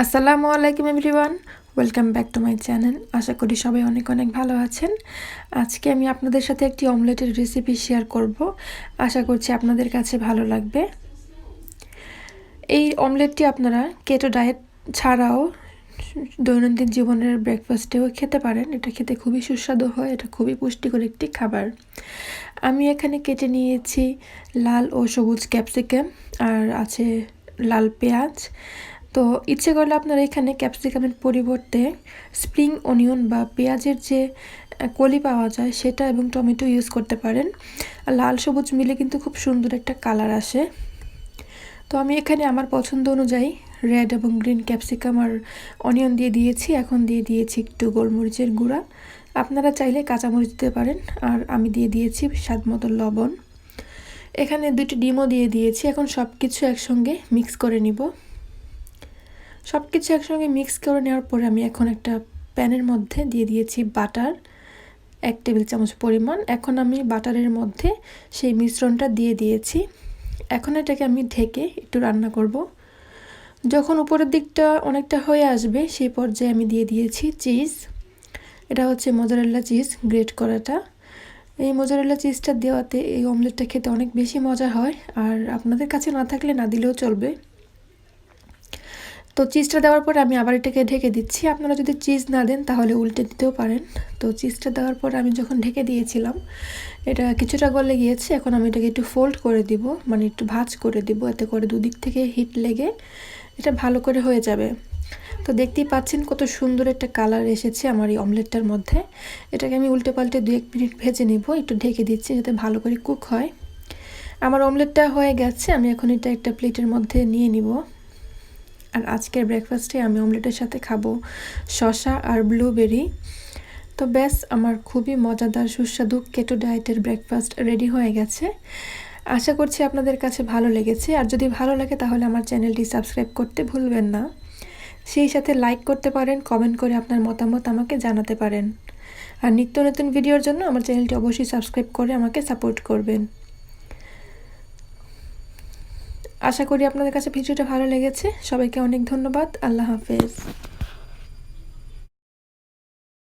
আসসালামু আলাইকুম everyone, welcome back to my channel. আশা করি সবাই অনেক অনেক ভালো আছেন। আজকে আমি আপনাদের সাথে একটি অমলেটের রেসিপি শেয়ার করব। আশা করছি আপনাদের কাছে ভালো লাগবে। এই অমলেটটি আপনারা কেটো ডায়েট ছাড়াও দৈনন্দিন জীবনের ব্রেকফাস্টেও খেতে পারেন। এটা খেতে খুবই সুস্বাদু হয়, এটা খুবই পুষ্টিকর একটি খাবার। আমি এখানে কেটে নিয়েছি লাল ও সবুজ ক্যাপসিকাম, আর আছে লাল পেঁয়াজ। তো ইচ্ছে করলে আপনারা এখানে ক্যাপসিকামের পরিবর্তে স্প্রিং অনিয়ন বা পেঁয়াজের যে কলি পাওয়া যায় সেটা এবং টমেটো ইউজ করতে পারেন। আর লাল সবুজ মিলে কিন্তু খুব সুন্দর একটা কালার আসে। তো আমি এখানে আমার পছন্দ অনুযায়ী রেড এবং গ্রিন ক্যাপসিকাম আর অনিয়ন দিয়ে দিয়েছি। এখন দিয়ে দিয়েছি একটু গোলমরিচের গুঁড়া, আপনারা চাইলে কাঁচামরিচ দিতে পারেন। আর আমি দিয়ে দিয়েছি স্বাদ মতো লবণ। এখানে 2টি ডিমও দিয়ে দিয়েছি। এখন সব কিছু একসঙ্গে মিক্স করে নিব। সব কিছু একসঙ্গে মিক্স করে নেওয়ার পরে আমি এখন একটা প্যানের মধ্যে দিয়ে দিয়েছি বাটার 1 টেবিল চামচ পরিমাণ। এখন আমি বাটারের মধ্যে সেই মিশ্রণটা দিয়ে দিয়েছি। এখন এটাকে আমি ঢেকে একটু রান্না করব। যখন উপরের দিকটা অনেকটা হয়ে আসবে সেই পর্যায়ে আমি দিয়ে দিয়েছি চিজ। এটা হচ্ছে মোজারেলা চিজ গ্রেট করাটা। এই মোজারেলা চিজটা দেওয়াতে এই অমলেটটা খেতে অনেক বেশি মজা হয়, আর আপনাদের কাছে না থাকলে না দিলেও চলবে। তো চিজটা দেওয়ার পর আমি আবার এটাকে ঢেকে দিচ্ছি। আপনারা যদি চিজ না দেন তাহলে উল্টে দিতেও পারেন। তো চিজটা দেওয়ার পর আমি যখন ঢেকে দিয়েছিলাম এটা কিছুটা গলে গিয়েছে। এখন আমি এটাকে একটু ফোল্ড করে দিব, মানে একটু ভাঁজ করে দিব, এতে করে দুদিক থেকে হিট লেগে এটা ভালো করে হয়ে যাবে। তো দেখতেই পাচ্ছেন কত সুন্দর একটা কালার এসেছে আমার এই অমলেটটার মধ্যে। এটাকে আমি উল্টে পাল্টে 2-1 মিনিট ভেজে নিব। একটু ঢেকে দিচ্ছি যাতে ভালো করে কুক হয়। আমার অমলেটটা হয়ে গেছে। আমি এখন এটা একটা প্লেটের মধ্যে নিয়ে নিব। আর আজকের ব্রেকফাস্টে আমি অমলেটের সাথে খাবো শসা আর ব্লুবেরি। তো ব্যাস, আমার খুবই মজাদার সুস্বাদু কেটো ডায়েটের ব্রেকফাস্ট রেডি হয়ে গেছে। আশা করছি আপনাদের কাছে ভালো লেগেছে। আর যদি ভালো লাগে তাহলে আমার চ্যানেলটি সাবস্ক্রাইব করতে ভুলবেন না। সেই সাথে লাইক করতে পারেন, কমেন্ট করে আপনার মতামত আমাকে জানাতে পারেন। আর নিত্য নতুন ভিডিওর জন্য আমার চ্যানেলটি অবশ্যই সাবস্ক্রাইব করে আমাকে সাপোর্ট করবেন। আশা করি আপনাদের কাছে ভিডিওটা ভালো লেগেছে। সবাইকে অনেক ধন্যবাদ। আল্লাহ হাফেজ।